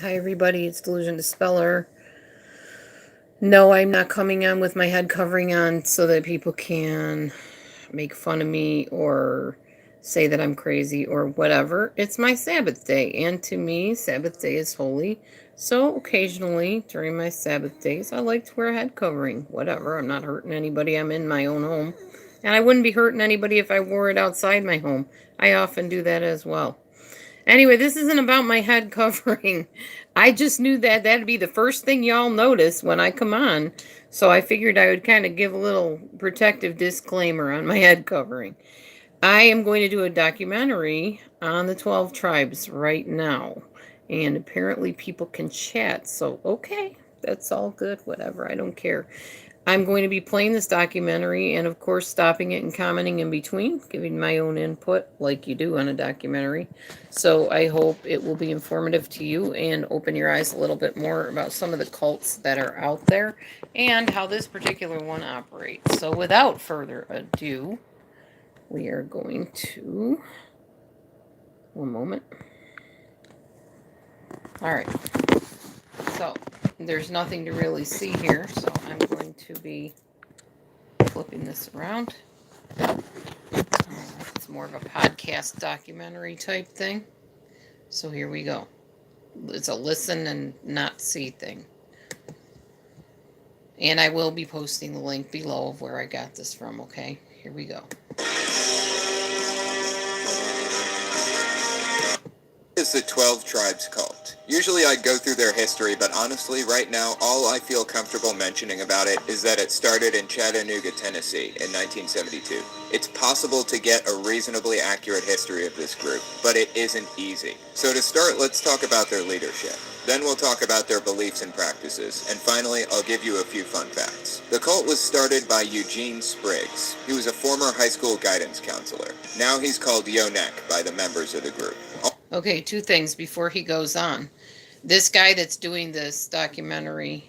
Hi, everybody. It's Delusion Dispeller. No, I'm not coming on with my head covering on so that people can make fun of me or say that I'm crazy or whatever. It's my Sabbath day, and to me, Sabbath day is holy. So occasionally, during my Sabbath days, I like to wear a head covering. Whatever. I'm not hurting anybody. I'm in my own home. And I wouldn't be hurting anybody if I wore it outside my home. I often do that as well. Anyway, this isn't about my head covering. I just knew that that'd be the first thing y'all notice when I come on. So I figured I would kind of give a little protective disclaimer on my head covering. I am going to do a documentary on the 12 tribes right now. And apparently people can chat. So, okay, that's all good. Whatever. I don't care. I'm going to be playing this documentary and, of course, stopping it and commenting in between, giving my own input like you do on a documentary. So I hope it will be informative to you and open your eyes a little bit more about some of the cults that are out there and how this particular one operates. So without further ado, we are going to. One moment. All right. So there's nothing to really see here, so I'm going to be flipping this around. It's more of a podcast documentary type thing. So here we go. It's a listen and not see thing. And I will be posting the link below of where I got this from, okay? Here we go. Is the 12 Tribes cult. Usually I go through their history, but honestly, right now, all I feel comfortable mentioning about it is that it started in Chattanooga, Tennessee in 1972. It's possible to get a reasonably accurate history of this group, but it isn't easy. So to start, let's talk about their leadership. Then we'll talk about their beliefs and practices, and finally, I'll give you a few fun facts. The cult was started by Eugene Spriggs. He was a former high school guidance counselor. Now he's called Yonek by the members of the group. Okay, two things before he goes on. This guy that's doing this documentary,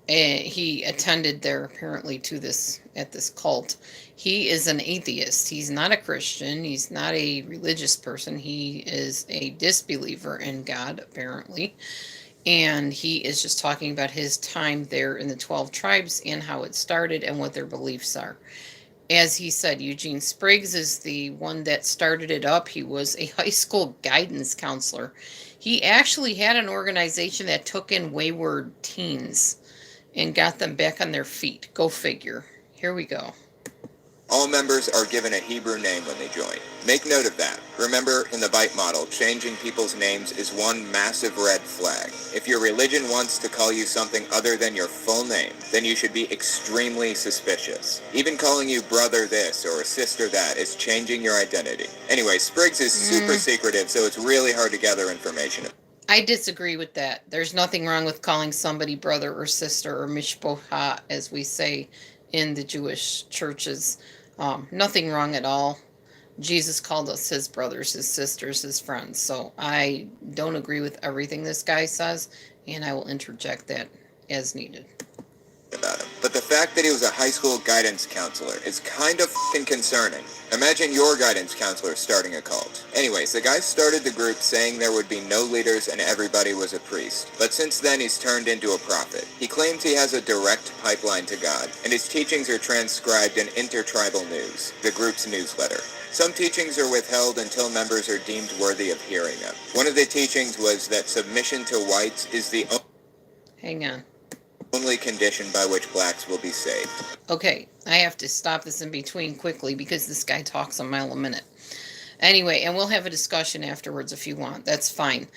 he attended there apparently to this at this cult. He is an atheist. He's not a Christian. He's not a religious person. He is a disbeliever in God apparently. And he is just talking about his time there in the 12 tribes and how it started and what their beliefs are. As he said, Eugene Spriggs is the one that started it up. He was a high school guidance counselor. He actually had an organization that took in wayward teens and got them back on their feet. Go figure. Here we go. All members are given a Hebrew name when they join. Make note of that. Remember, in the bite model, changing people's names is one massive red flag. If your religion wants to call you something other than your full name, then you should be extremely suspicious. Even calling you brother this or sister that is changing your identity. Anyway, Spriggs is super secretive, so it's really hard to gather information. I disagree with that. There's nothing wrong with calling somebody brother or sister or mishpocha, as we say in the Jewish churches. Nothing wrong at all. Jesus called us his brothers, his sisters, his friends. So I don't agree with everything this guy says, and I will interject that as needed. About him. But the fact that he was a high school guidance counselor is kind of f***ing concerning. Imagine your guidance counselor starting a cult. Anyways, the guy started the group saying there would be no leaders and everybody was a priest. But since then he's turned into a prophet. He claims he has a direct pipeline to God, and his teachings are transcribed in Intertribal News, the group's newsletter. Some teachings are withheld until members are deemed worthy of hearing them. One of the teachings was that submission to whites is the Hang on. only condition by which blacks will be saved. Okay, I have to stop this in between quickly because this guy talks a mile a minute. Anyway, and we'll have a discussion afterwards if you want. That's fine.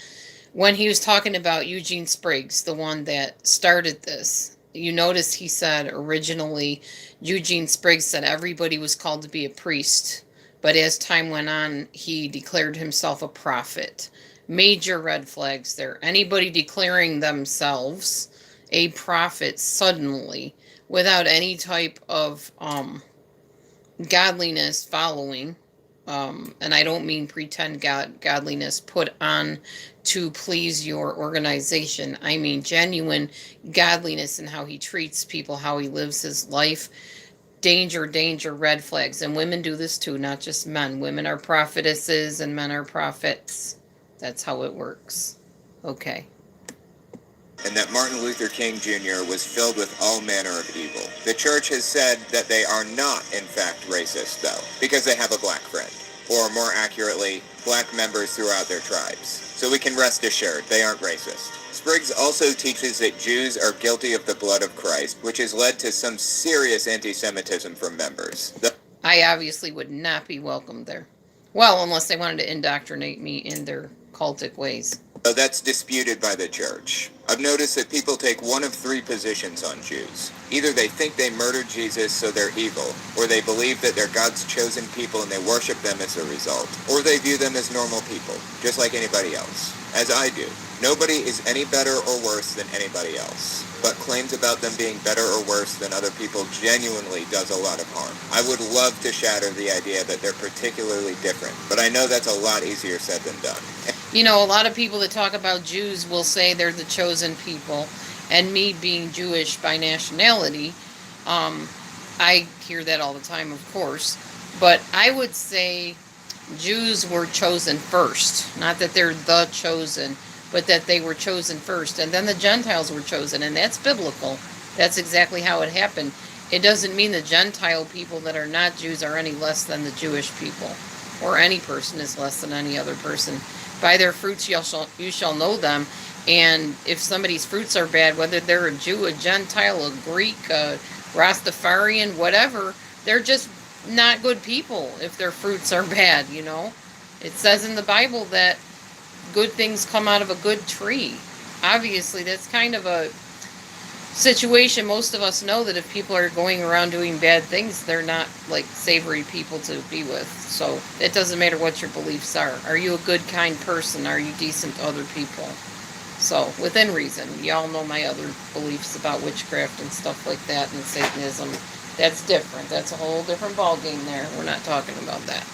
When he was talking about Eugene Spriggs, the one that started this, you notice he said originally Eugene Spriggs said everybody was called to be a priest, but as time went on, he declared himself a prophet. Major red flags there. Anybody declaring themselves a prophet suddenly without any type of godliness following, and I don't mean pretend godliness put on to please your organization. I mean genuine godliness in how he treats people, how he lives his life. Danger, danger, red flags. And women do this too, not just men. Women are prophetesses and men are prophets. That's how it works. Okay. and that Martin Luther King Jr. was filled with all manner of evil. The church has said that they are not, in fact, racist, though, because they have a black friend, or more accurately, black members throughout their tribes. So we can rest assured, they aren't racist. Spriggs also teaches that Jews are guilty of the blood of Christ, which has led to some serious anti-Semitism from members. I obviously would not be welcome there. Well, unless they wanted to indoctrinate me in their cultic ways. So that's disputed by the church. I've noticed that people take one of three positions on Jews. Either they think they murdered Jesus so they're evil, or they believe that they're God's chosen people and they worship them as a result, or they view them as normal people, just like anybody else, as I do. Nobody is any better or worse than anybody else, but claims about them being better or worse than other people genuinely does a lot of harm. I would love to shatter the idea that they're particularly different, but I know that's a lot easier said than done. You know, a lot of people that talk about Jews will say they're the chosen people, and me being Jewish by nationality, I hear that all the time, of course, but I would say Jews were chosen first. Not that they're the chosen, but that they were chosen first, and then the Gentiles were chosen, and that's biblical. That's exactly how it happened. It doesn't mean the Gentile people that are not Jews are any less than the Jewish people, or any person is less than any other person. By their fruits you shall know them, and if somebody's fruits are bad, whether they're a Jew, a Gentile, a Greek, a Rastafarian, whatever, they're just not good people if their fruits are bad, you know. It says in the Bible that good things come out of a good tree. Obviously, that's kind of a situation. Most of us know that if people are going around doing bad things, they're not like savory people to be with. So it doesn't matter what your beliefs are. Are you a good, kind person? Are you decent to other people? So within reason. Y'all know my other beliefs about witchcraft and stuff like that, and Satanism. That's different. That's a whole different ballgame there. We're not talking about that.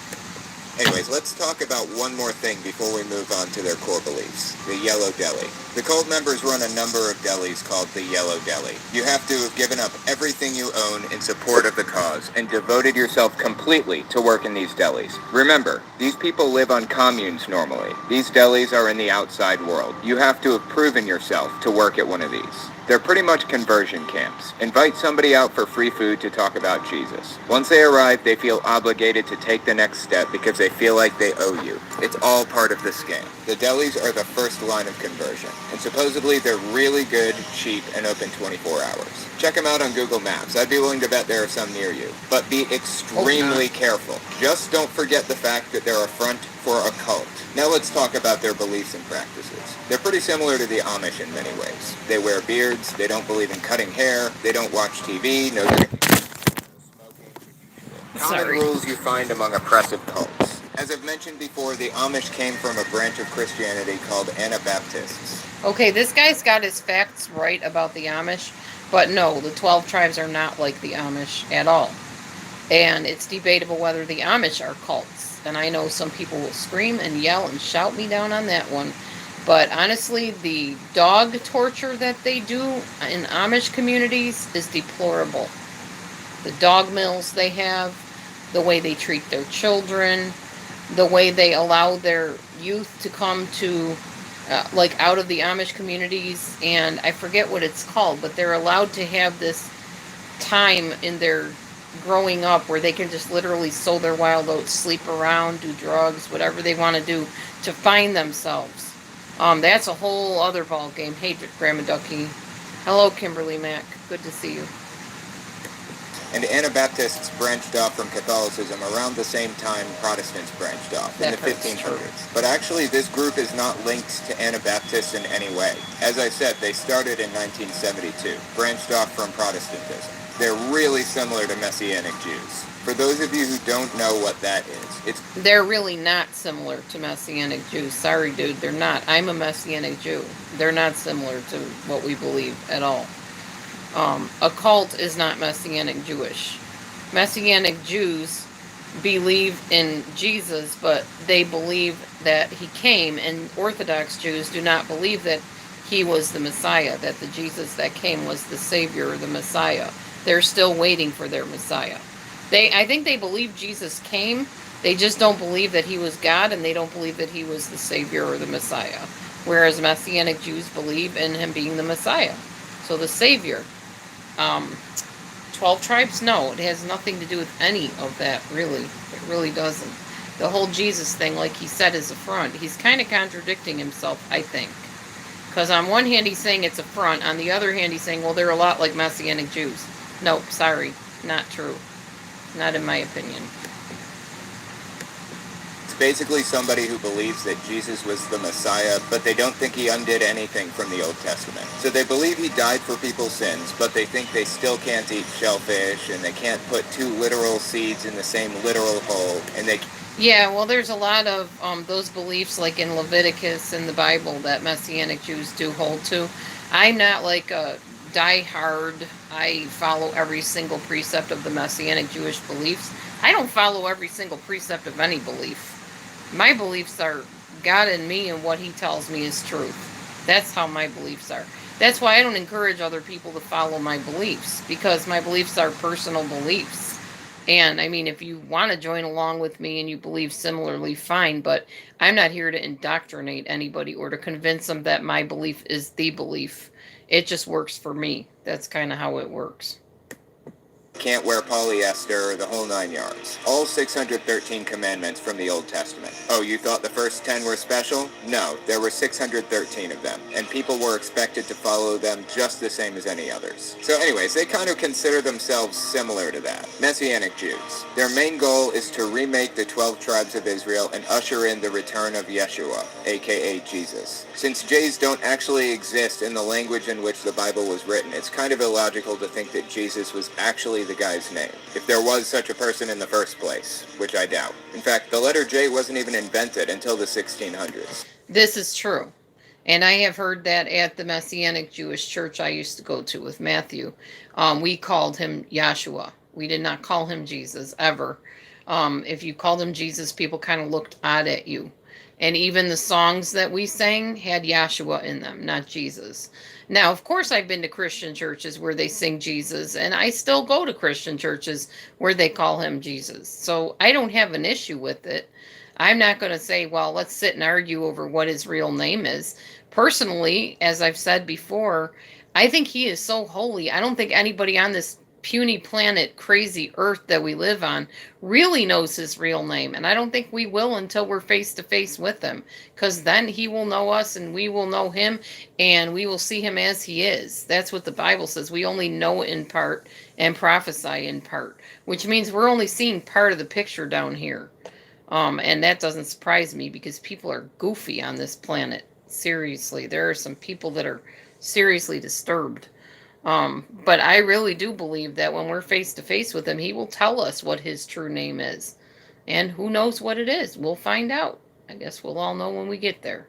Anyways, let's talk about one more thing before we move on to their core beliefs, the Yellow Deli. The cult members run a number of delis called the Yellow Deli. You have to have given up everything you own in support of the cause and devoted yourself completely to work in these delis. Remember, these people live on communes normally. These delis are in the outside world. You have to have proven yourself to work at one of these. They're pretty much conversion camps. Invite somebody out for free food to talk about Jesus. Once they arrive, they feel obligated to take the next step because they feel like they owe you. It's all part of the scam. The delis are the first line of conversion, and supposedly they're really good, cheap, and open 24 hours. Check them out on Google Maps. I'd be willing to bet there are some near you. But be extremely careful. Just don't forget the fact that they're a front for a cult. Now let's talk about their beliefs and practices. They're pretty similar to the Amish in many ways. They wear beards, they don't believe in cutting hair, they don't watch TV, no drinking, no smoking. Common rules you find among oppressive cults. As I've mentioned before, the Amish came from a branch of Christianity called Anabaptists. Okay, this guy's got his facts right about the Amish, but no, the 12 tribes are not like the Amish at all. And it's debatable whether the Amish are cults. And I know some people will scream and yell and shout me down on that one. But honestly, the dog torture that they do in Amish communities is deplorable. The dog mills they have, the way they treat their children, the way they allow their youth to come to, like out of the Amish communities, and I forget what it's called, but they're allowed to have this time in their growing up where they can just literally sow their wild oats, sleep around, do drugs, whatever they want to do to find themselves. That's a whole other ball game. Hey, Grandma Ducky. Hello, Kimberly Mack. Good to see you. And Anabaptists branched off from Catholicism around the same time Protestants branched off, in the 1500s. But actually, this group is not linked to Anabaptists in any way. As I said, they started in 1972, branched off from Protestantism. They're really similar to Messianic Jews. For those of you who don't know what that is, They're really not similar to Messianic Jews. Sorry, dude, they're not. I'm a Messianic Jew. They're not similar to what we believe at all. A cult is not Messianic Jewish. Messianic Jews believe in Jesus, but they believe that he came, and Orthodox Jews do not believe that he was the Messiah, that the Jesus that came was the Savior or the Messiah. They're still waiting for their Messiah. I think they believe Jesus came. They just don't believe that he was God, and they don't believe that he was the Savior or the Messiah. whereas Messianic Jews believe in him being the Messiah, so the Savior. Um, 12 tribes? No, it has nothing to do with any of that, really. It really doesn't. The whole Jesus thing, like he said, is a front. He's kind of contradicting himself, I think. Because on one hand, he's saying it's a front. On the other hand, he's saying, well, they're a lot like Messianic Jews. Nope, sorry. Not true. Not in my opinion. It's basically somebody who believes that Jesus was the Messiah, but they don't think he undid anything from the Old Testament. So they believe he died for people's sins, but they think they still can't eat shellfish, and they can't put two literal seeds in the same literal hole, and they... Yeah, well, there's a lot of those beliefs, like in Leviticus in the Bible, that Messianic Jews do hold to. I'm not like a die-hard, I follow every single precept of the Messianic Jewish beliefs. I don't follow every single precept of any belief. My beliefs are God and me, and what he tells me is truth. That's how my beliefs are. That's why I don't encourage other people to follow my beliefs, because my beliefs are personal beliefs. And I mean, if you want to join along with me and you believe similarly, fine, but I'm not here to indoctrinate anybody or to convince them that my belief is the belief. It just works for me. That's kind of how it works. Can't wear polyester, or the whole 9 yards. All 613 commandments from the Old Testament. Oh, you thought the first 10 were special? No, there were 613 of them, and people were expected to follow them just the same as any others. So anyways, they kind of consider themselves similar to that. Messianic Jews. Their main goal is to remake the 12 tribes of Israel and usher in the return of Yeshua, aka Jesus. Since J's don't actually exist in the language in which the Bible was written, it's kind of illogical to think that Jesus was actually the guy's name, if there was such a person in the first place, which I doubt. In fact, the letter J wasn't even invented until the 1600s. This is true. And I have heard that at the Messianic Jewish church I used to go to with Matthew. We called him Yahshua. We did not call him Jesus, ever. If you called him Jesus, people kind of looked odd at you. And even the songs that we sang had Yahshua in them, not Jesus. Now, of course, I've been to Christian churches where they sing Jesus, and I still go to Christian churches where they call him Jesus. So I don't have an issue with it. I'm not going to say, well, let's sit and argue over what his real name is. Personally, as I've said before, I think he is so holy. I don't think anybody on this puny planet, crazy earth that we live on, really knows his real name. And I don't think we will until we're face to face with him, because then he will know us and we will know him and we will see him as he is. That's what the Bible says. We only know in part and prophesy in part, which means we're only seeing part of the picture down here. And that doesn't surprise me, because people are goofy on this planet. Seriously, there are some people that are seriously disturbed. But I really do believe that when we're face to face with him, he will tell us what his true name is. And who knows what it is? We'll find out. I guess we'll all know when we get there.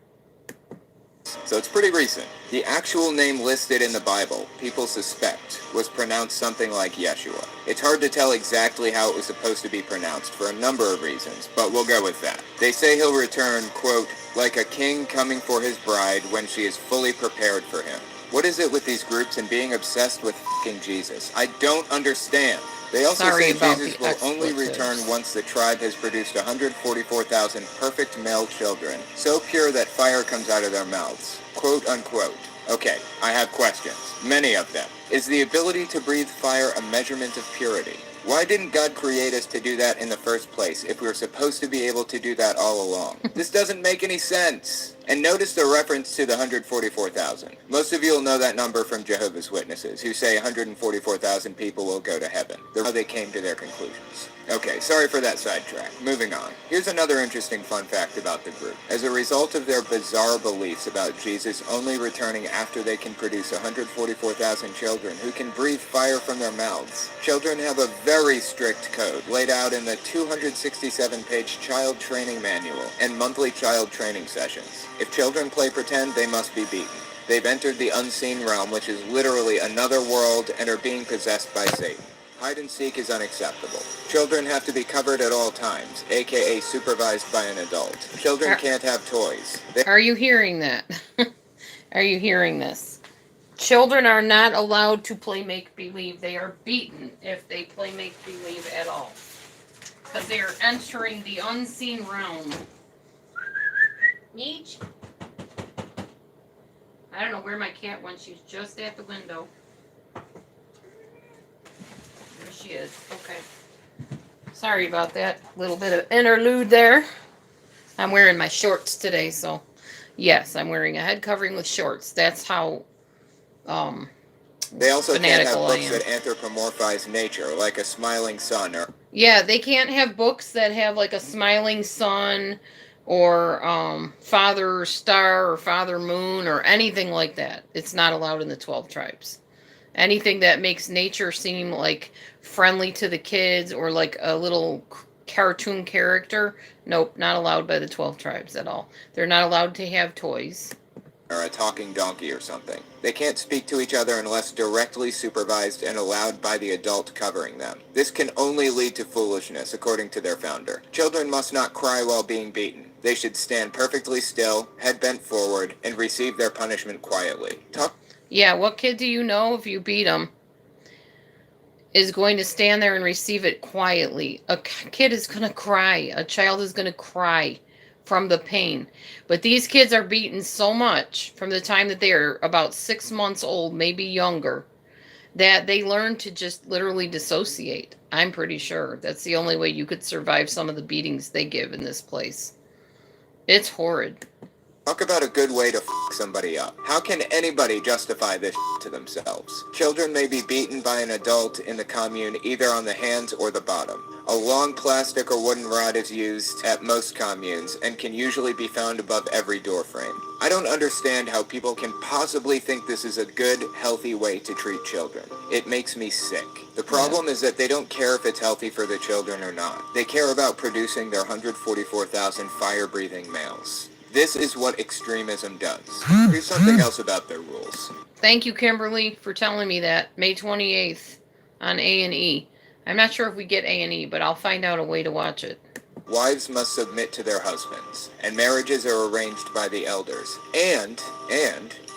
So it's pretty recent. The actual name listed in the Bible, people suspect, was pronounced something like Yeshua. It's hard to tell exactly how it was supposed to be pronounced for a number of reasons, but we'll go with that. They say he'll return, quote, like a king coming for his bride when she is fully prepared for him. What is it with these groups and being obsessed with f***ing Jesus? I don't understand. They also say Jesus will only return once the tribe has produced 144,000 perfect male children, so pure that fire comes out of their mouths. Quote unquote. Okay, I have questions. Many of them. Is the ability to breathe fire a measurement of purity? Why didn't God create us to do that in the first place if we were supposed to be able to do that all along? This doesn't make any sense. And notice the reference to the 144,000. Most of you will know that number from Jehovah's Witnesses, who say 144,000 people will go to heaven. That's how they came to their conclusions. Okay, sorry for that sidetrack. Moving on. Here's another interesting fun fact about the group. As a result of their bizarre beliefs about Jesus only returning after they can produce 144,000 children who can breathe fire from their mouths, children have a very strict code laid out in the 267-page child training manual and monthly child training sessions. If children play pretend, they must be beaten. They've entered the unseen realm, which is literally another world, and are being possessed by Satan. Hide and seek is unacceptable. Children have to be covered at all times, aka supervised by an adult. Children can't have toys. Are you hearing that? Are you hearing this? Children are not allowed to play make-believe. They are beaten if they play make-believe at all, because they are entering the unseen realm. Meech? I don't know where my cat went. She's just at the window. There she is. Okay. Sorry about that little bit of interlude there. I'm wearing my shorts today, so yes, I'm wearing a head covering with shorts. That's how They also can't have fanatical I books am. that anthropomorphize nature, like a smiling sun or... Yeah, they can't have books that have like a smiling sun or Father Star or Father Moon or anything like that. It's not allowed in the 12 tribes. Anything that makes nature seem like friendly to the kids or like a little cartoon character, nope, not allowed by the 12 tribes at all. They're not allowed to have toys. or a talking donkey or something. They can't speak to each other unless directly supervised and allowed by the adult covering them. This can only lead to foolishness, according to their founder. Children must not cry while being beaten. They should stand perfectly still, head bent forward, and receive their punishment quietly. Yeah, what kid do you know, if you beat them, is going to stand there and receive it quietly? A kid is going to cry. A child is going to cry from the pain. But these kids are beaten so much from the time that they are about 6 months old, maybe younger, that they learn to just literally dissociate. I'm pretty sure that's the only way you could survive some of the beatings they give in this place. It's horrid. Talk about a good way to f*** somebody up. How can anybody justify this to themselves? Children may be beaten by an adult in the commune either on the hands or the bottom. A long plastic or wooden rod is used at most communes and can usually be found above every door frame. I don't understand how people can possibly think this is a good, healthy way to treat children. It makes me sick. The problem is that they don't care if it's healthy for the children or not. They care about producing their 144,000 fire-breathing males. This is what extremism does. Here's something else about their rules. Thank you, Kimberly, for telling me that. May 28th on A&E. I'm not sure if we get A&E, but I'll find out a way to watch it. Wives must submit to their husbands, and marriages are arranged by the elders. And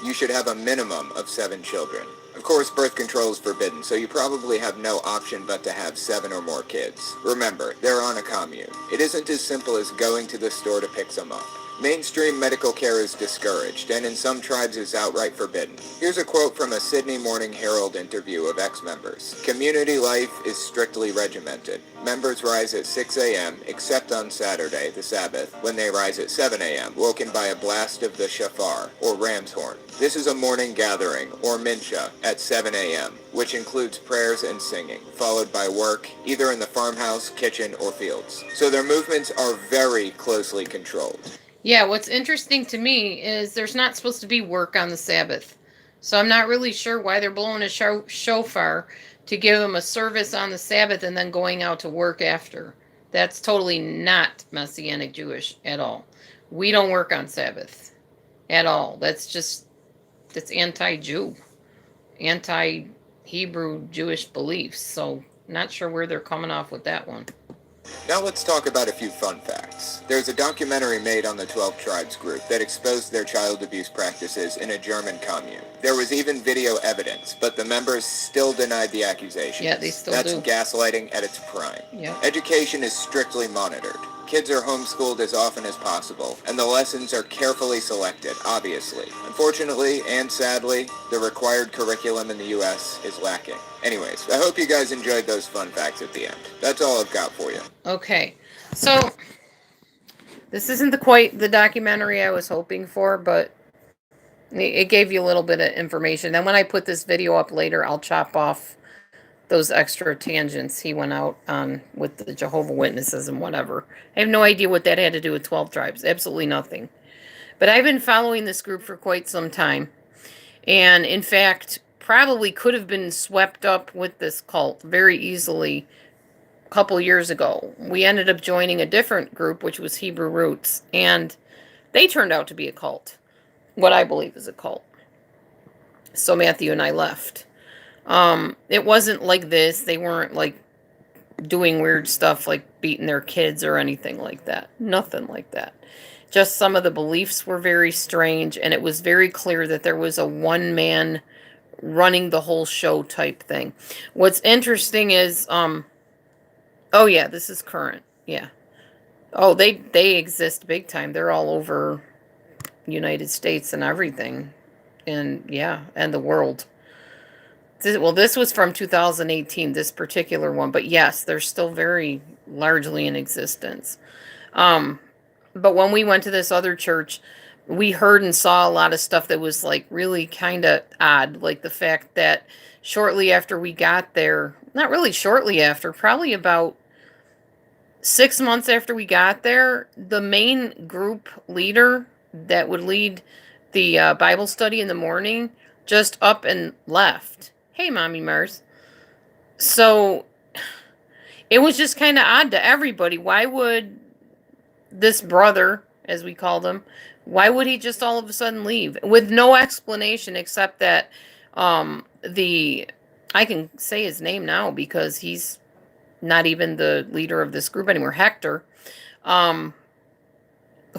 you should have a minimum of 7 children. Of course, birth control is forbidden, so you probably have no option but to have 7 or more kids. Remember, they're on a commune. It isn't as simple as going to the store to pick some up. Mainstream medical care is discouraged, and in some tribes is outright forbidden. Here's a quote from a Sydney Morning Herald interview of ex-members. Community life is strictly regimented. Members rise at 6 a.m., except on Saturday, the Sabbath, when they rise at 7 a.m., woken by a blast of the shofar, or ram's horn. This is a morning gathering, or mincha, at 7 a.m., which includes prayers and singing, followed by work, either in the farmhouse, kitchen, or fields. So their movements are very closely controlled. Yeah, what's interesting to me is there's not supposed to be work on the Sabbath. So I'm not really sure why they're blowing a shofar to give them a service on the Sabbath and then going out to work after. That's totally not Messianic Jewish at all. We don't work on Sabbath at all. That's anti-Jew, anti-Hebrew Jewish beliefs. So not sure where they're coming off with that one. Now let's talk about a few fun facts. There's a documentary made on the 12 Tribes group that exposed their child abuse practices in a German commune. There was even video evidence, but the members still denied the accusations. Yeah, they still That's do. gaslighting at its prime. Yeah. Education is strictly monitored. Kids are homeschooled as often as possible, and the lessons are carefully selected, obviously. Unfortunately, and sadly, the required curriculum in the U.S. is lacking. Anyways, I hope you guys enjoyed those fun facts at the end. That's all I've got for you. Okay, so this isn't quite the documentary I was hoping for, but it gave you a little bit of information. Then when I put this video up later, I'll chop off those extra tangents he went out on with the Jehovah's Witnesses and whatever. I have no idea what that had to do with 12 tribes. Absolutely nothing. But I've been following this group for quite some time. And in fact, probably could have been swept up with this cult very easily a couple years ago. We ended up joining a different group, which was Hebrew Roots. And they turned out to be a cult. What I believe is a cult. So Matthew and I left. It wasn't like this. They weren't like doing weird stuff like beating their kids or anything like that. Nothing like that. Just some of the beliefs were very strange, and it was very clear that there was a one man running the whole show type thing. What's interesting is, oh yeah, this is current. Yeah. Oh, they exist big time. They're all over United States and everything. and yeah, and the world. Well, this was from 2018, this particular one, but yes, they're still very largely in existence. Um, but when we went to this other church, we heard and saw a lot of stuff that was like really kind of odd, like the fact that shortly after we got there, not really shortly after, probably about 6 months after we got there, the main group leader that would lead the Bible study in the morning just up and left. Hey, Mommy Mars. So it was just kind of odd to everybody. Why would this brother, as we called him, why would he just all of a sudden leave with no explanation except that the I can say his name now because he's not even the leader of this group anymore. Hector, um,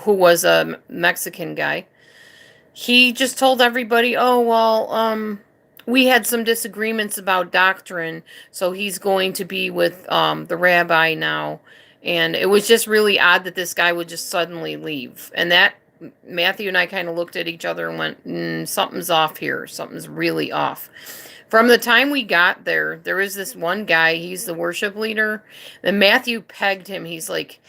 who was a Mexican guy, he just told everybody, "Oh well, we had some disagreements about doctrine, so he's going to be with the rabbi now." And it was just really odd that this guy would just suddenly leave. And that Matthew and I kind of looked at each other and went, "Something's off here. Something's really off." From the time we got there, there was this one guy. He's the worship leader. And Matthew pegged him. He's like,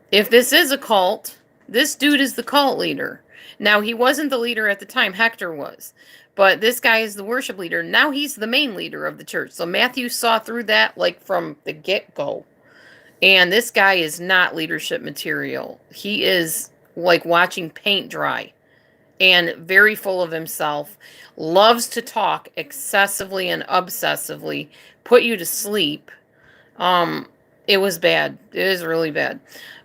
if this is a cult, this dude is the cult leader. Now, he wasn't the leader at the time, Hector was. But this guy is the worship leader. Now he's the main leader of the church. So Matthew saw through that like from the get-go. And this guy is not leadership material. He is like watching paint dry and very full of himself. Loves to talk excessively and obsessively, put you to sleep. It was bad. It was really bad.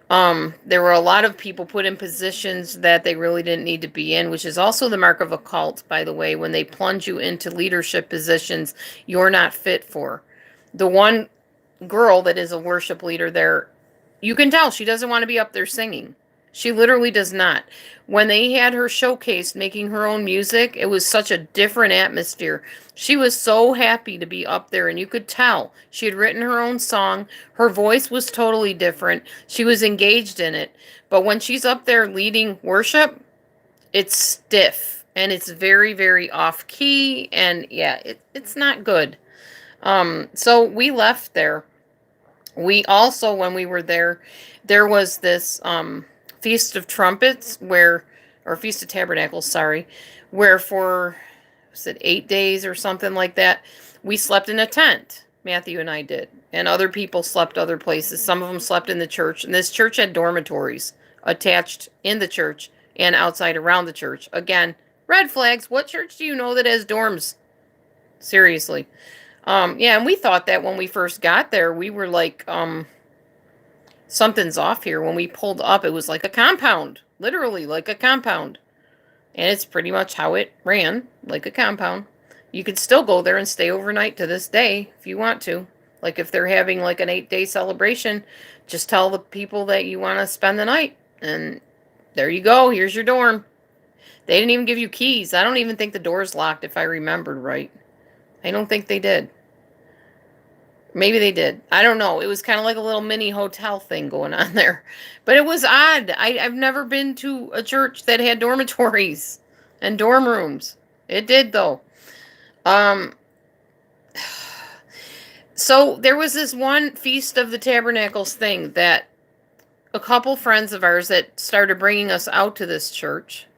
There were a lot of people put in positions that they really didn't need to be in, which is also the mark of a cult, by the way. When they plunge you into leadership positions you're not fit for. The one girl that is a worship leader there, you can tell she doesn't want to be up there singing. She literally does not. When they had her showcased making her own music, it was such a different atmosphere. She was so happy to be up there, and you could tell she had written her own song. Her voice was totally different. She was engaged in it. But when she's up there leading worship, it's stiff and it's very, very off key. And yeah, it's not good. So we left there. We also, when we were there, there was this Feast of Trumpets or Feast of Tabernacles, sorry, where for, was it 8 days or something like that, we slept in a tent. Matthew and I did. And other people slept other places. Some of them slept in the church. And this church had dormitories attached in the church and outside around the church. Again, red flags. What church do you know that has dorms? Seriously. Yeah, and we thought that when we first got there, we were like, something's off here. When we pulled up, it was like a compound, literally like a compound. And it's pretty much how it ran, like a compound. You could still go there and stay overnight to this day if you want to. Like if they're having like an 8-day celebration, just tell the people that you want to spend the night. And there you go. Here's your dorm. They didn't even give you keys. I don't even think the door's locked if I remembered right. I don't think they did. Maybe they did. I don't know. It was kind of like a little mini hotel thing going on there. But it was odd. I've never been to a church that had dormitories and dorm rooms. It did, though. Um, so there was this one Feast of the Tabernacles thing that a couple friends of ours that started bringing us out to this church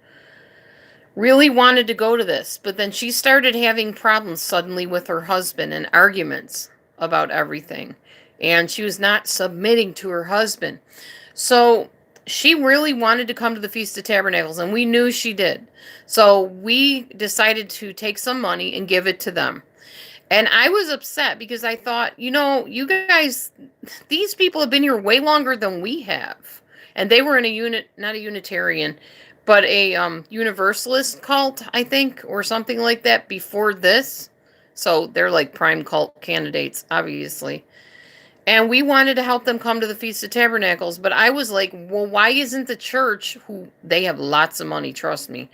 really wanted to go to this. But then she started having problems suddenly with her husband and arguments about everything, and she was not submitting to her husband. So she really wanted to come to the Feast of Tabernacles, and we knew she did. So we decided to take some money and give it to them. And I was upset because I thought, you guys, these people have been here way longer than we have. And they were in not a Unitarian, but a Universalist cult, I think, or something like that before this. So they're like prime cult candidates, obviously. And we wanted to help them come to the Feast of Tabernacles. But I was like, well, why isn't the church, who they have lots of money, trust me,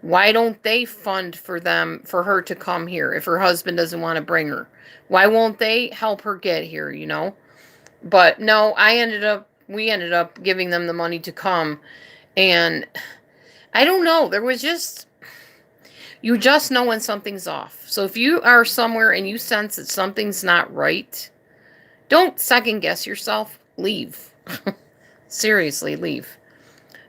why don't they fund for her to come here if her husband doesn't want to bring her? Why won't they help her get here, But no, we ended up giving them the money to come. And I don't know, there was just You just know when something's off. So if you are somewhere and you sense that something's not right, don't second guess yourself. Leave. Seriously, leave.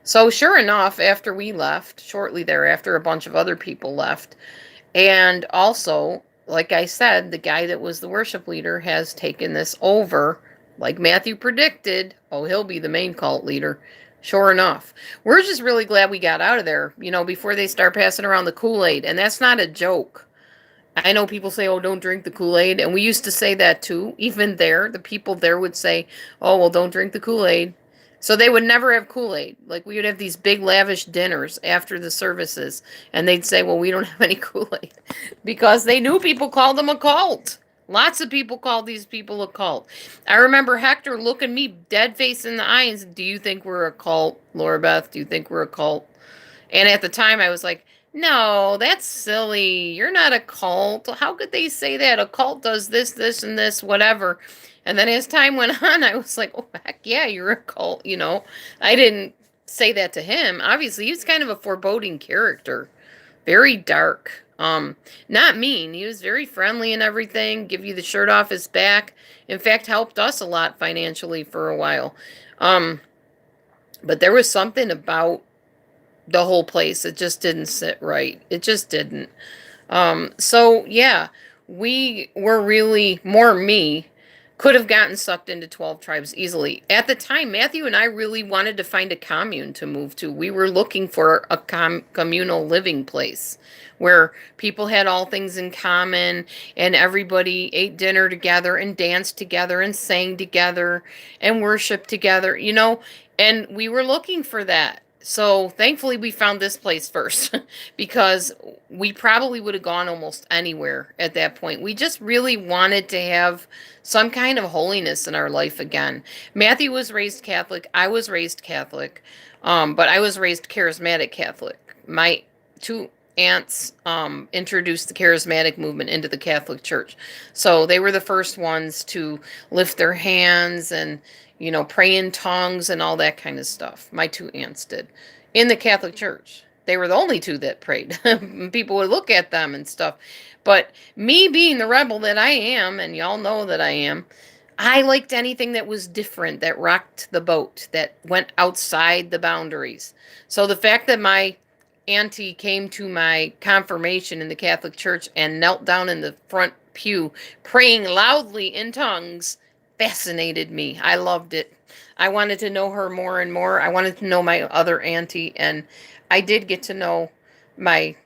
So sure enough, after we left, shortly thereafter, a bunch of other people left. And also, like I said, the guy that was the worship leader has taken this over. Like Matthew predicted, oh, he'll be the main cult leader. Sure enough. We're just really glad we got out of there, before they start passing around the Kool-Aid. And that's not a joke. I know people say, oh, don't drink the Kool-Aid. And we used to say that too. Even there, the people there would say, oh, well, don't drink the Kool-Aid. So they would never have Kool-Aid. Like, we would have these big lavish dinners after the services. And they'd say, well, we don't have any Kool-Aid. Because they knew people called them a cult. Lots of people called these people a cult. I remember Hector looking me dead face in the eye and said, do you think we're a cult, Laura Beth? Do you think we're a cult? And at the time, I was like, no, that's silly. You're not a cult. How could they say that? A cult does this, this, and this, whatever. And then as time went on, I was like, oh, heck yeah, you're a cult, I didn't say that to him. Obviously, he was kind of a foreboding character. Very dark. Not mean. He was very friendly and everything. Give you the shirt off his back. In fact, helped us a lot financially for a while. But there was something about the whole place. It just didn't sit right. It just didn't. So yeah, we were really, more me, could have gotten sucked into 12 tribes easily. At the time, Matthew and I really wanted to find a commune to move to. We were looking for a communal living place where people had all things in common and everybody ate dinner together and danced together and sang together and worshiped together, and we were looking for that. So thankfully we found this place first because we probably would have gone almost anywhere at that point. We just really wanted to have some kind of holiness in our life again. Matthew was raised Catholic. I was raised Catholic, but I was raised charismatic Catholic. My two aunts introduced the charismatic movement into the Catholic Church. So they were the first ones to lift their hands and pray in tongues and all that kind of stuff. My two aunts did. In the Catholic Church. They were the only two that prayed. People would look at them and stuff. But me being the rebel that I am, and y'all know that I am, I liked anything that was different, that rocked the boat, that went outside the boundaries. So the fact that my auntie came to my confirmation in the Catholic Church and knelt down in the front pew, praying loudly in tongues, fascinated me. I loved it. I wanted to know her more and more. I wanted to know my other auntie, and I did get to know my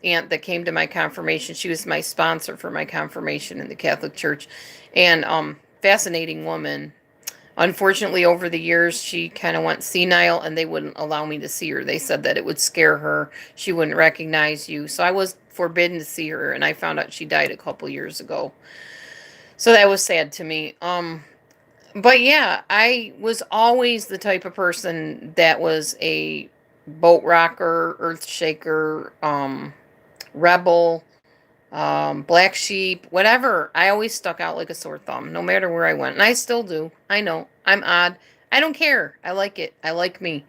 aunt that came to my confirmation. She was my sponsor for my confirmation in the Catholic Church, and fascinating woman. Unfortunately, over the years, she kind of went senile, and they wouldn't allow me to see her. They said that it would scare her. She wouldn't recognize you. So I was forbidden to see her, and I found out she died a couple years ago. So that was sad to me. But yeah, I was always the type of person that was a boat rocker, earth shaker, rebel, black sheep, whatever. I always stuck out like a sore thumb, no matter where I went. And I still do. I know. I'm odd. I don't care. I like it. I like me.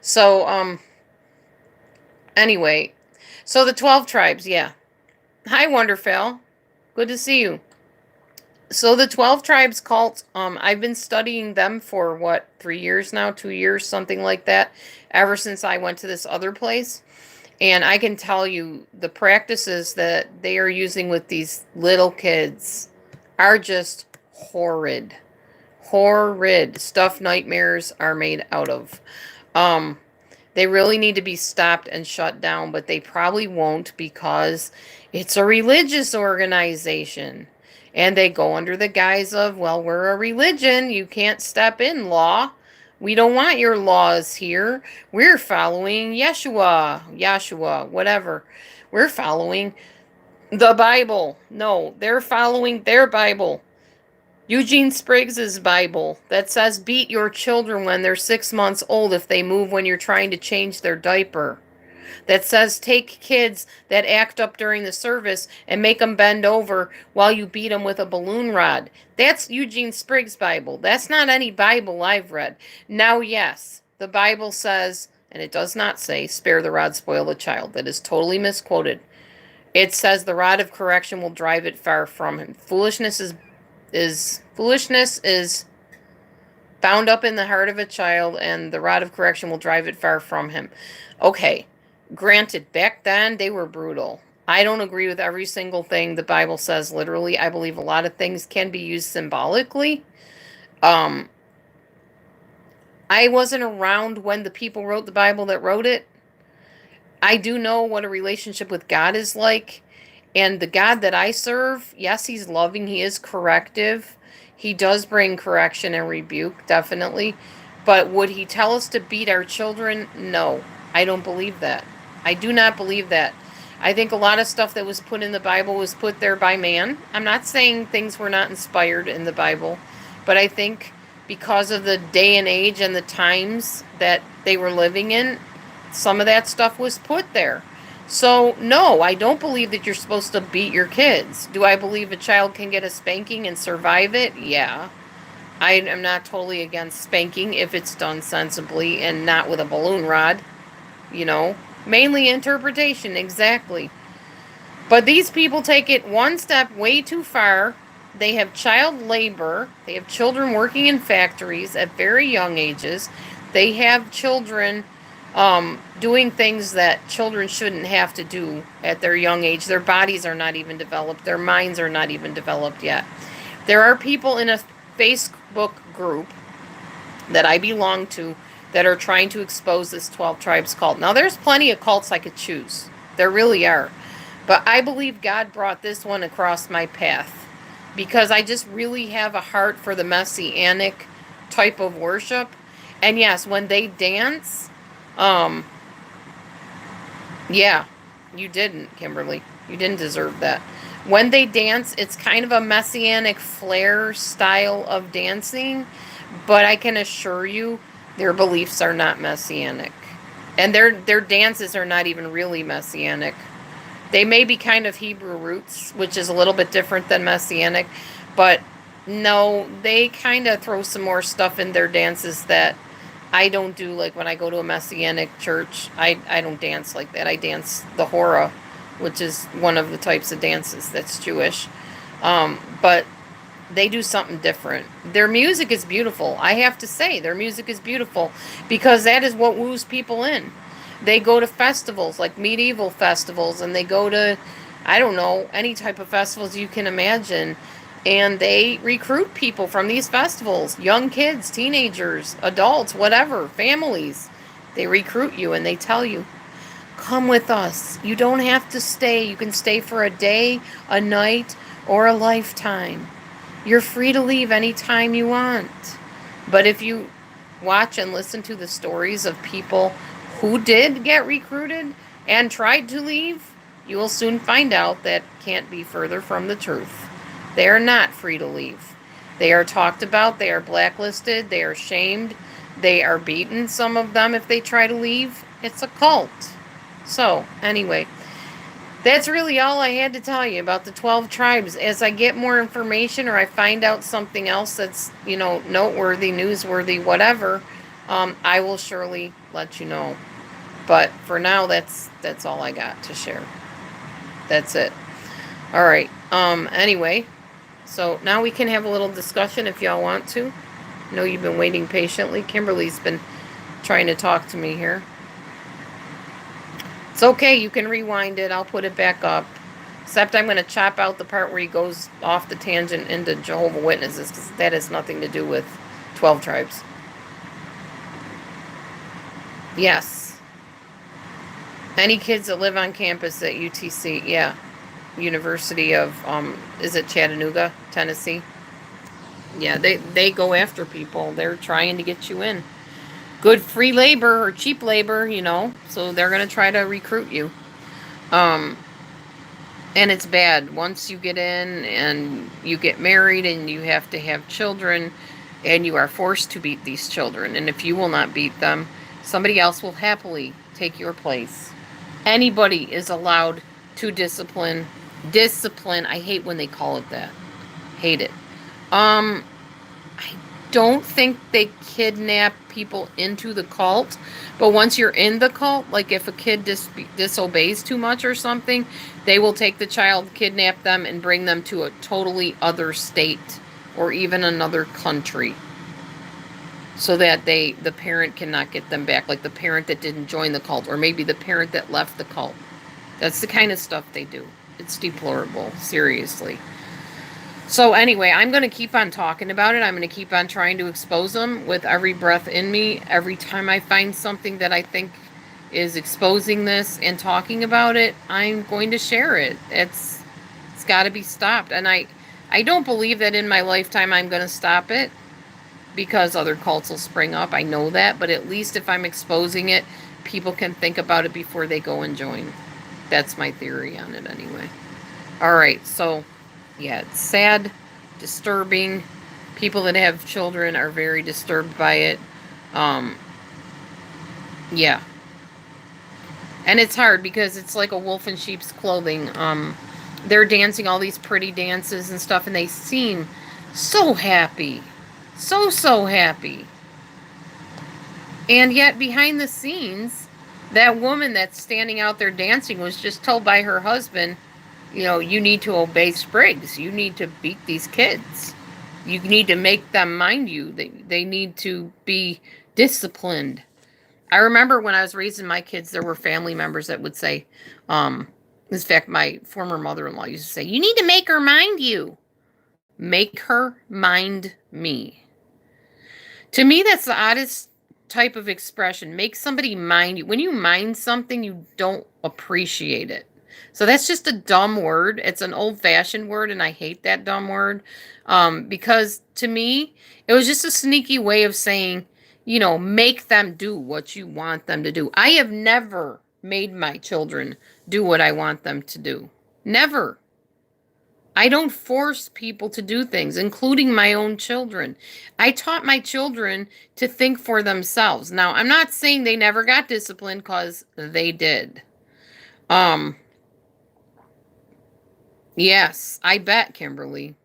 So, anyway. So the 12 tribes, yeah. Hi, Wonderfell. Good to see you. So the 12 tribes cult, I've been studying them for 3 years now, 2 years, something like that, ever since I went to this other place. And I can tell you the practices that they are using with these little kids are just horrid. Horrid stuff nightmares are made out of. They really need to be stopped and shut down, but they probably won't because it's a religious organization. And they go under the guise of, well, we're a religion. You can't step in, law. We don't want your laws here. We're following Yeshua, whatever. We're following the Bible. No, they're following their Bible. Eugene Spriggs's Bible that says beat your children when they're 6 months old if they move when you're trying to change their diaper. That says take kids that act up during the service and make them bend over while you beat them with a balloon rod. That's Eugene Spriggs' Bible. That's not any Bible I've read. Now, yes, the Bible says, and it does not say, spare the rod, spoil the child. That is totally misquoted. It says the rod of correction will drive it far from him. Foolishness is bound up in the heart of a child, and the rod of correction will drive it far from him. Okay, granted, back then they were brutal. I don't agree with every single thing the Bible says literally. I believe a lot of things can be used symbolically. Um, I wasn't around when the people wrote the Bible that wrote it. I do know what a relationship with God is like. And the God that I serve, yes, he's loving, he is corrective. He does bring correction and rebuke, definitely. But would he tell us to beat our children? No, I don't believe that. I do not believe that. I think a lot of stuff that was put in the Bible was put there by man. I'm not saying things were not inspired in the Bible, but I think because of the day and age and the times that they were living in, some of that stuff was put there. So, no, I don't believe that you're supposed to beat your kids. Do I believe a child can get a spanking and survive it? Yeah. I am not totally against spanking if it's done sensibly and not with a balloon rod, you know. Mainly interpretation, exactly. But these people take it one step way too far. They have child labor. They have children working in factories at very young ages. They have children doing things that children shouldn't have to do at their young age. Their bodies are not even developed. Their minds are not even developed yet. There are people in a Facebook group that I belong to that are trying to expose this 12 tribes cult. Now, there's plenty of cults I could choose. There really are. But I believe God brought this one across my path because I just really have a heart for the messianic type of worship. And yes, when they dance, yeah, you didn't, Kimberly. You didn't deserve that. When they dance, it's kind of a messianic flair style of dancing, but I can assure you their beliefs are not messianic. And their dances are not even really messianic. They may be kind of Hebrew roots, which is a little bit different than messianic, but no, they kind of throw some more stuff in their dances that I don't do. Like when I go to a messianic church, I don't dance like that. I dance the hora, which is one of the types of dances that's Jewish. But they do something different. Their music is beautiful. I have to say, their music is beautiful because that is what woos people in. They go to festivals, like medieval festivals, and they go to, I don't know, any type of festivals you can imagine. And they recruit people from these festivals, young kids, teenagers, adults, whatever, families. They recruit you and they tell you, come with us. You don't have to stay. You can stay for a day, a night, or a lifetime. You're free to leave anytime you want. But if you watch and listen to the stories of people who did get recruited and tried to leave, you will soon find out that can't be further from the truth. They are not free to leave. They are talked about, they are blacklisted, they are shamed, they are beaten, some of them, if they try to leave. It's a cult. So, anyway, that's really all I had to tell you about the 12 tribes. As I get more information or I find out something else that's, noteworthy, newsworthy, whatever, I will surely let you know. But for now, that's all I got to share. That's it. All right. Anyway, so now we can have a little discussion if y'all want to. I know you've been waiting patiently. Kimberly's been trying to talk to me here. It's okay. You can rewind it. I'll put it back up. Except I'm going to chop out the part where he goes off the tangent into Jehovah's Witnesses because that has nothing to do with 12 tribes. Yes. Any kids that live on campus at UTC, yeah. University of, is it Chattanooga, Tennessee? Yeah, they go after people. They're trying to get you in. Good free labor or cheap labor, so they're going to try to recruit you. And it's bad. Once you get in and you get married and you have to have children and you are forced to beat these children. And if you will not beat them, somebody else will happily take your place. Anybody is allowed to discipline. I hate when they call it that. Hate it. don't think they kidnap people into the cult, but once you're in the cult, like if a kid disobeys too much or something, they will take the child, kidnap them, and bring them to a totally other state or even another country, so that the parent cannot get them back, like the parent that didn't join the cult, or maybe the parent that left the cult. That's the kind of stuff they do. It's deplorable, seriously. So anyway, I'm going to keep on talking about it. I'm going to keep on trying to expose them with every breath in me. Every time I find something that I think is exposing this and talking about it, I'm going to share it. It's got to be stopped. And I don't believe that in my lifetime I'm going to stop it, because other cults will spring up. I know that, but at least if I'm exposing it, people can think about it before they go and join. That's my theory on it anyway. All right, so yeah, it's sad, disturbing. People that have children are very disturbed by it. Yeah. And it's hard because it's like a wolf in sheep's clothing. They're dancing all these pretty dances and stuff, and they seem so happy. So happy. And yet, behind the scenes, that woman that's standing out there dancing was just told by her husband, you need to obey Spriggs. You need to beat these kids. You need to make them mind you. They need to be disciplined. I remember when I was raising my kids, there were family members that would say, in fact, my former mother-in-law used to say, you need to make her mind you. Make her mind me. To me, that's the oddest type of expression. Make somebody mind you. When you mind something, you don't appreciate it. So that's just a dumb word. It's an old-fashioned word, and I hate that dumb word. Because to me, it was just a sneaky way of saying, make them do what you want them to do. I have never made my children do what I want them to do. Never. I don't force people to do things, including my own children. I taught my children to think for themselves. Now, I'm not saying they never got disciplined, because they did. Yes, I bet, Kimberly.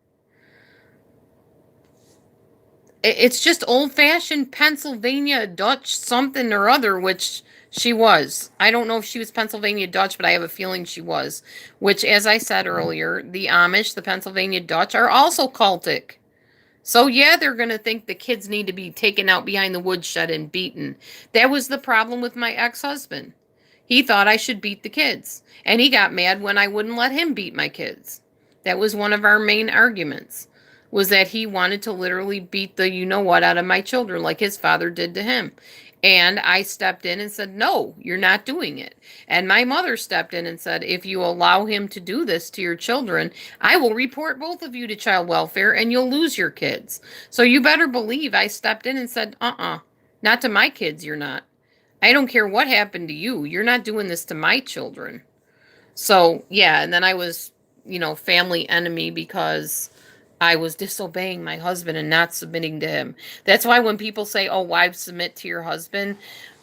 It's just old-fashioned Pennsylvania Dutch something or other, which she was. I don't know if she was Pennsylvania Dutch, but I have a feeling she was. Which, as I said earlier, the Amish, the Pennsylvania Dutch, are also cultic. So yeah, they're going to think the kids need to be taken out behind the woodshed and beaten. That was the problem with my ex-husband. He thought I should beat the kids. And he got mad when I wouldn't let him beat my kids. That was one of our main arguments, was that he wanted to literally beat the you-know-what out of my children, like his father did to him. And I stepped in and said, no, you're not doing it. And my mother stepped in and said, if you allow him to do this to your children, I will report both of you to child welfare and you'll lose your kids. So you better believe I stepped in and said, not to my kids, you're not. I don't care what happened to you. You're not doing this to my children. So, yeah, and then I was, family enemy because I was disobeying my husband and not submitting to him. That's why when people say, oh, wives submit to your husband,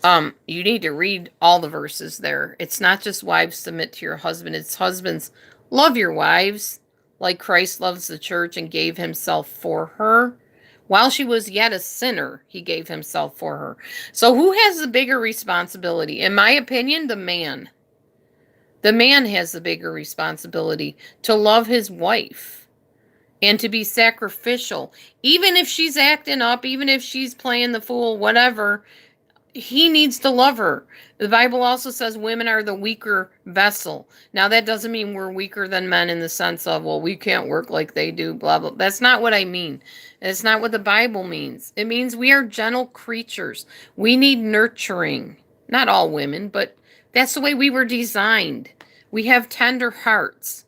you need to read all the verses there. It's not just wives submit to your husband. It's husbands, love your wives like Christ loves the church and gave himself for her. While she was yet a sinner, he gave himself for her. So who has the bigger responsibility? In my opinion, the man. The man has the bigger responsibility to love his wife and to be sacrificial. Even if she's acting up, even if she's playing the fool, whatever, he needs to love her. The Bible also says women are the weaker vessel. Now, that doesn't mean we're weaker than men in the sense of, well, we can't work like they do, blah, blah. That's not what I mean. It's not what the Bible means. It means we are gentle creatures. We need nurturing. Not all women, but that's the way we were designed. We have tender hearts.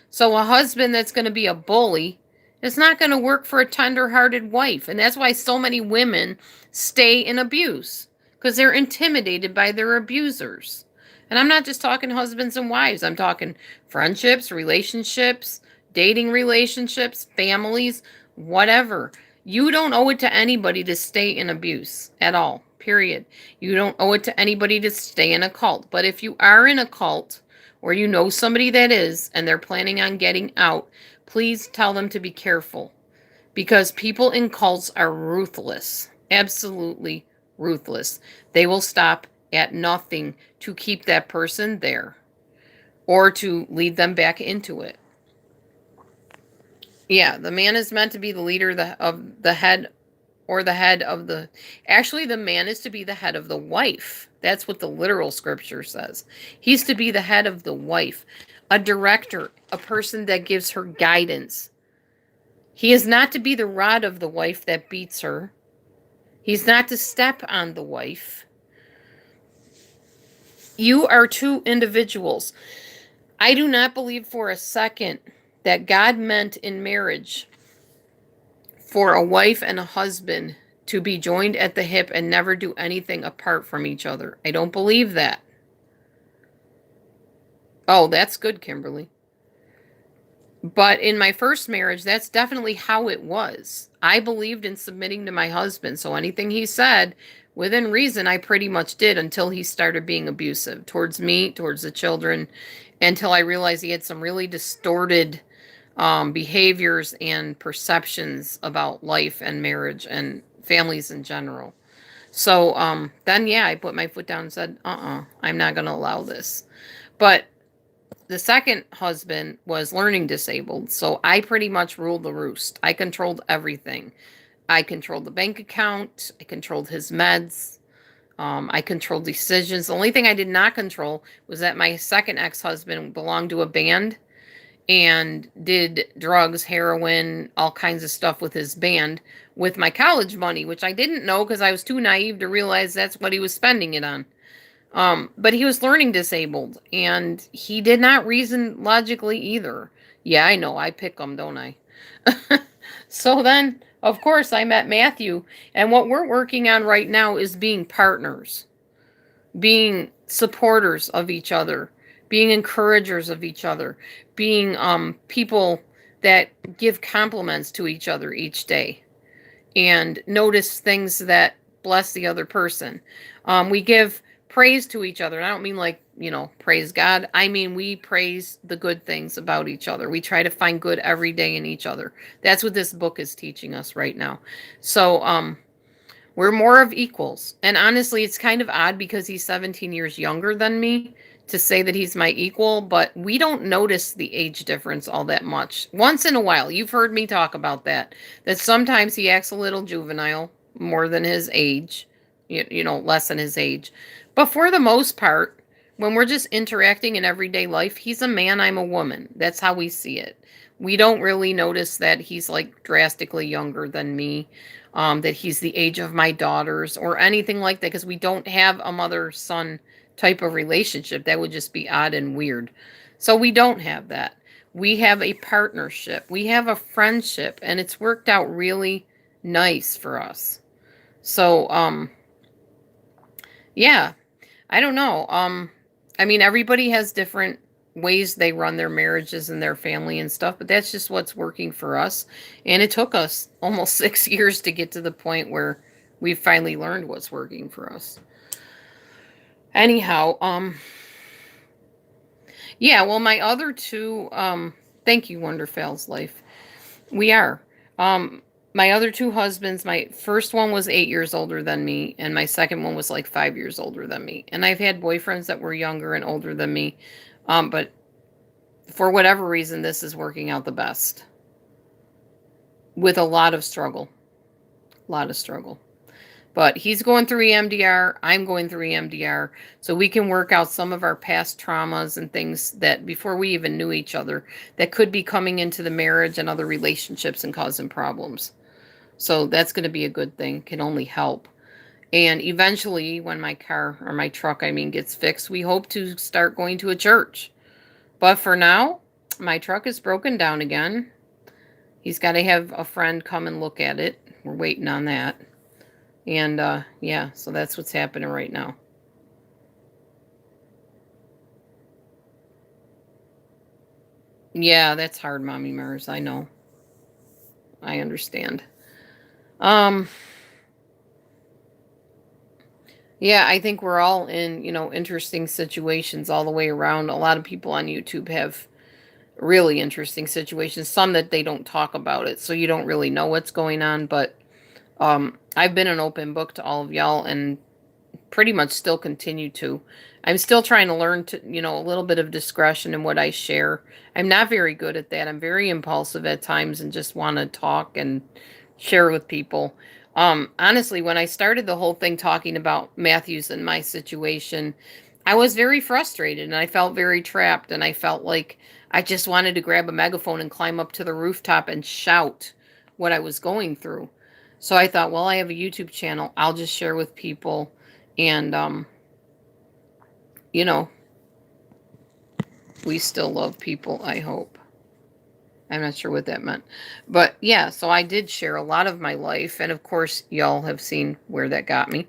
So a husband that's going to be a bully is not going to work for a tender-hearted wife. And that's why so many women stay in abuse, because they're intimidated by their abusers. And I'm not just talking husbands and wives. I'm talking friendships, relationships, dating relationships, families, whatever. You don't owe it to anybody to stay in abuse at all, period. You don't owe it to anybody to stay in a cult. But if you are in a cult, or you know somebody that is, and they're planning on getting out, please tell them to be careful. Because people in cults are ruthless, absolutely ruthless. They will stop at nothing to keep that person there or to lead them back into it. Yeah, the man is meant to be the leader of the head, or the head of the. Actually, the man is to be the head of the wife. That's what the literal scripture says. He's to be the head of the wife, a director, a person that gives her guidance. He is not to be the rod of the wife that beats her. He's not to step on the wife. You are two individuals. I do not believe for a second that God meant in marriage for a wife and a husband to be joined at the hip and never do anything apart from each other. I don't believe that. Oh, that's good, Kimberly. But in my first marriage, that's definitely how it was. I believed in submitting to my husband, so anything he said, within reason, I pretty much did until he started being abusive towards me, towards the children, until I realized he had some really distorted behaviors and perceptions about life and marriage and families in general. So then, yeah, I put my foot down and said, I'm not going to allow this. But the second husband was learning disabled, so I pretty much ruled the roost. I controlled everything. I controlled the bank account. I controlled his meds. I controlled decisions. The only thing I did not control was that my second ex-husband belonged to a band and did drugs, heroin, all kinds of stuff with his band with my college money, which I didn't know because I was too naive to realize that's what he was spending it on. But he was learning disabled, and he did not reason logically either. Yeah, I know. I pick them, don't I? So then, of course, I met Matthew, and what we're working on right now is being partners, being supporters of each other, being encouragers of each other, being people that give compliments to each other each day and notice things that bless the other person. We give praise to each other. And I don't mean like, praise God. I mean, we praise the good things about each other. We try to find good every day in each other. That's what this book is teaching us right now. So, we're more of equals. And honestly, it's kind of odd because he's 17 years younger than me to say that he's my equal, but we don't notice the age difference all that much. Once in a while, you've heard me talk about that sometimes he acts a little juvenile, more than his age, less than his age. But for the most part, when we're just interacting in everyday life, he's a man, I'm a woman. That's how we see it. We don't really notice that he's like drastically younger than me. That he's the age of my daughters or anything like that, because we don't have a mother-son type of relationship. That would just be odd and weird. So we don't have that. We have a partnership. We have a friendship, and it's worked out really nice for us. So, yeah, I don't know. I mean, everybody has different ways they run their marriages and their family and stuff, but that's just what's working for us. And it took us almost 6 years to get to the point where we finally learned what's working for us. Anyhow, yeah, well, my other two, thank you, Wonderfell's Life. We are. My other two husbands, my first one was 8 years older than me, and my second one was like 5 years older than me. And I've had boyfriends that were younger and older than me. But for whatever reason, this is working out the best. With a lot of struggle. A lot of struggle. But he's going through EMDR. I'm going through EMDR. So we can work out some of our past traumas and things that before we even knew each other that could be coming into the marriage and other relationships and causing problems. So that's going to be a good thing. Can only help. And eventually, when my car, or my truck, gets fixed, we hope to start going to a church. But for now, my truck is broken down again. He's got to have a friend come and look at it. We're waiting on that. And, yeah, so that's what's happening right now. Yeah, that's hard, Mommy Mars. I know. I understand. Um, yeah, I think we're all in, interesting situations all the way around. A lot of people on YouTube have really interesting situations. Some that they don't talk about it, so you don't really know what's going on. But I've been an open book to all of y'all, and pretty much still continue to. I'm still trying to learn to, a little bit of discretion in what I share. I'm not very good at that. I'm very impulsive at times and just want to talk and share with people. Honestly, when I started the whole thing talking about Matthews and my situation, I was very frustrated and I felt very trapped and I felt like I just wanted to grab a megaphone and climb up to the rooftop and shout what I was going through. So I thought, well, I have a YouTube channel. I'll just share with people and, you know, we still love people, I hope. I'm not sure what that meant. But yeah, so I did share a lot of my life. And of course, y'all have seen where that got me.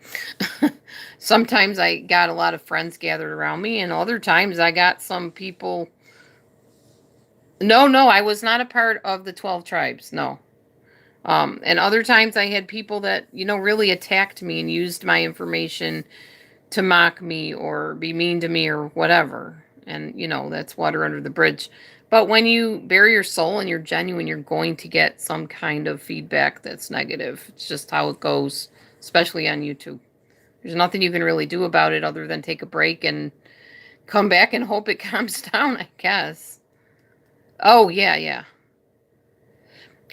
Sometimes I got a lot of friends gathered around me, and other times I got some people. No, I was not a part of the 12 tribes. No. And other times I had people that, really attacked me and used my information to mock me or be mean to me or whatever. And, that's water under the bridge. But when you bare your soul and you're genuine, you're going to get some kind of feedback that's negative. It's just how it goes, especially on YouTube. There's nothing you can really do about it other than take a break and come back and hope it calms down, I guess. Oh, yeah.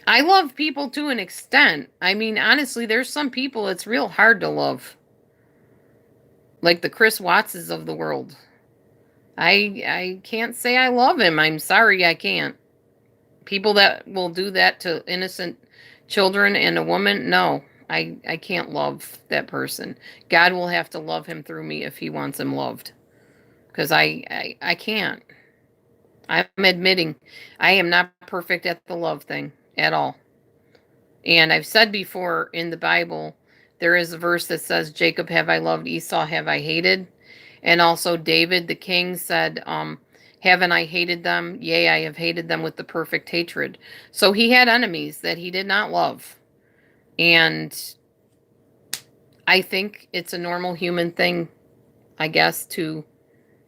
I love people to an extent. I mean, honestly, there's some people it's real hard to love. Like the Chris Wattses of the world. I can't say I love him. I'm sorry, I can't. People that will do that to innocent children and a woman, no. I can't love that person. God will have to love him through me if he wants him loved. Because I can't. I'm admitting I am not perfect at the love thing at all. And I've said before in the Bible, there is a verse that says, Jacob have I loved, Esau have I hated. And also David, the king, said, haven't I hated them? Yea, I have hated them with the perfect hatred. So he had enemies that he did not love. And I think it's a normal human thing, I guess, to,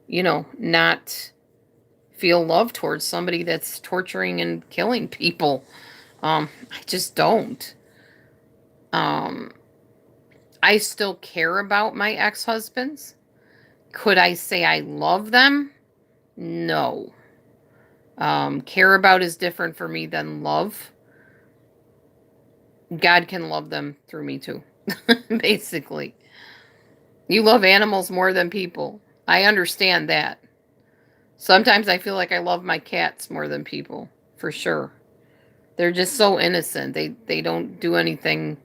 not feel love towards somebody that's torturing and killing people. I just don't. I still care about my ex-husbands. Could I say I love them? No. Care about is different for me than love. God can love them through me too, basically. You love animals more than people. I understand that. Sometimes I feel like I love my cats more than people, for sure. They're just so innocent. They don't do anything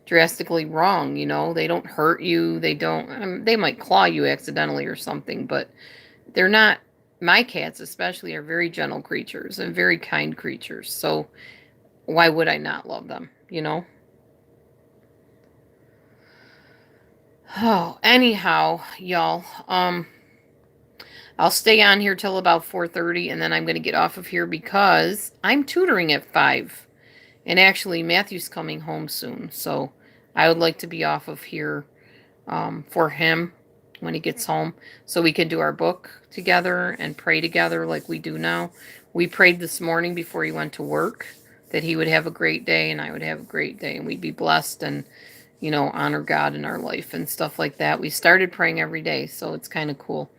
drastically wrong, They don't hurt you. They don't, they might claw you accidentally or something, but they're not, my cats especially are very gentle creatures and very kind creatures. So why would I not love them, Oh, anyhow, y'all, I'll stay on here till about 4:30 and then I'm going to get off of here because I'm tutoring at 5. And actually, Matthew's coming home soon, so I would like to be off of here for him when he gets home so we can do our book together and pray together like we do now. We prayed this morning before he went to work that he would have a great day and I would have a great day and we'd be blessed and, honor God in our life and stuff like that. We started praying every day, so it's kind of cool.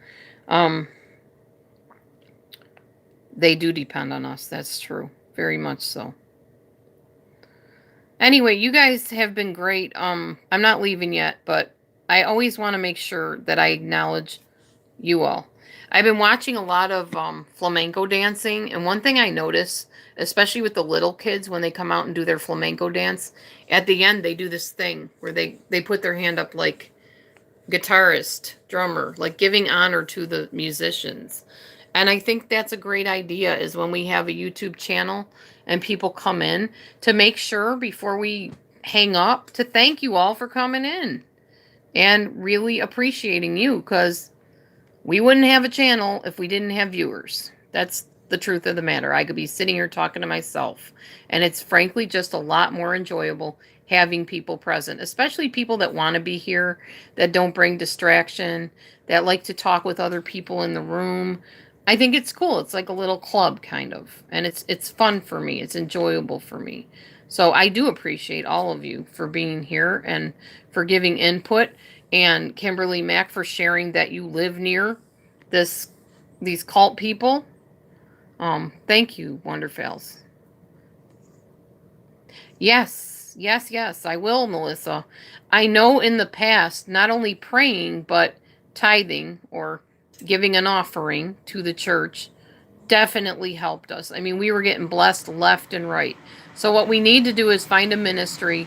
They do depend on us. That's true. Very much so. Anyway, you guys have been great. I'm not leaving yet, but I always want to make sure that I acknowledge you all. I've been watching a lot of flamenco dancing, and one thing I notice, especially with the little kids when they come out and do their flamenco dance, at the end they do this thing where they put their hand up like guitarist, drummer, like giving honor to the musicians. And I think that's a great idea is when we have a YouTube channel and people come in to make sure before we hang up to thank you all for coming in and really appreciating you because we wouldn't have a channel if we didn't have viewers. That's the truth of the matter. I could be sitting here talking to myself. And it's frankly just a lot more enjoyable having people present, especially people that want to be here, that don't bring distraction, that like to talk with other people in the room. I think it's cool. It's like a little club kind of. And it's fun for me. It's enjoyable for me. So I do appreciate all of you for being here and for giving input, and Kimberly Mack for sharing that you live near these cult people. Thank you, Wonderfels. Yes, yes, yes, I will, Melissa. I know in the past, not only praying, but tithing or giving an offering to the church definitely helped us. I mean, we were getting blessed left and right. So what we need to do is find a ministry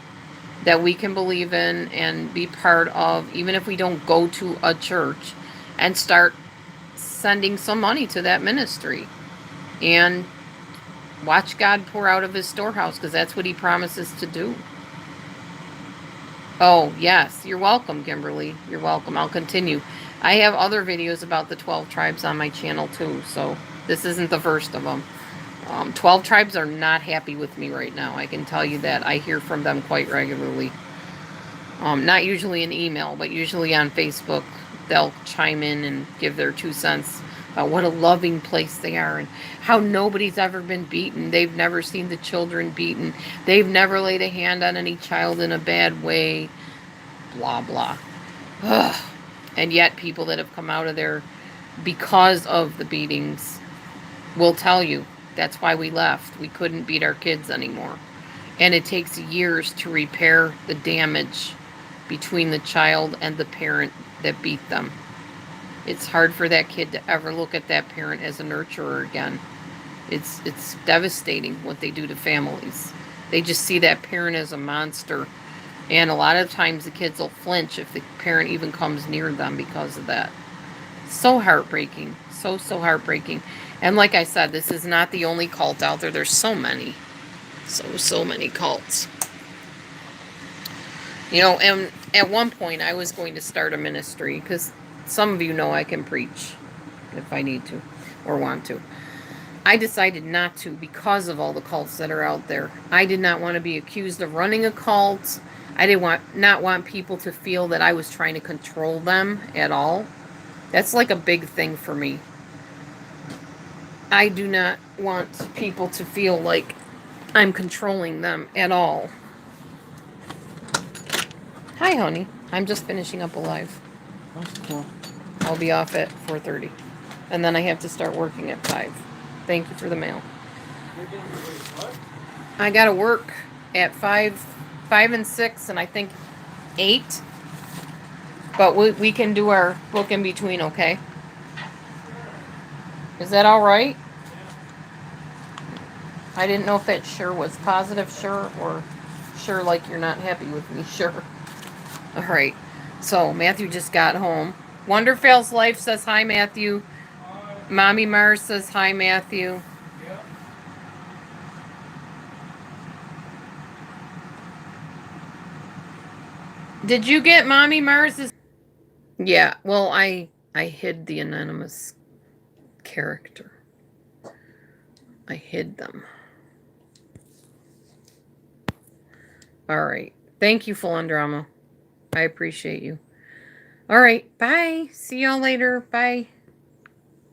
that we can believe in and be part of, even if we don't go to a church, and start sending some money to that ministry and watch God pour out of his storehouse, because that's what he promises to do. Oh, yes. You're welcome, Kimberly. You're welcome. I'll continue. I have other videos about the 12 tribes on my channel, too, so this isn't the first of them. 12 tribes are not happy with me right now. I can tell you that. I hear from them quite regularly. Not usually in email, but usually on Facebook. They'll chime in and give their 2 cents about what a loving place they are and how nobody's ever been beaten. They've never seen the children beaten. They've never laid a hand on any child in a bad way. Blah, blah. Ugh. And yet people that have come out of there because of the beatings will tell you that's why we left. We couldn't beat our kids anymore. And it takes years to repair the damage between the child and the parent that beat them. It's hard for that kid to ever look at that parent as a nurturer again. It's devastating what they do to families. They just see that parent as a monster. And a lot of times the kids will flinch if the parent even comes near them because of that. So heartbreaking. So heartbreaking. And like I said, this is not the only cult out there. There's so many. So many cults. You know, and at one point I was going to start a ministry, because some of you know I can preach if I need to or want to. I decided not to because of all the cults that are out there. I did not want to be accused of running a cult. I not want people to feel that I was trying to control them at all. That's like a big thing for me. I do not want people to feel like I'm controlling them at all. Hi, honey. I'm just finishing up a live. That's cool. I'll be off at 4:30. And then I have to start working at 5. Thank you for the mail. I got to work at 5 and 6, and I think 8. But we can do our book in between, okay? Is that all right? I didn't know if that sure was positive sure or sure like you're not happy with me sure. All right. So Matthew just got home. Wonderfell's Life says hi, Matthew. Mommy Mars says hi, Matthew. Did you get Mommy Mars's? Yeah, well, I hid the anonymous character. I hid them. All right. Thank you, Full On Drama. I appreciate you. All right. Bye. See y'all later. Bye.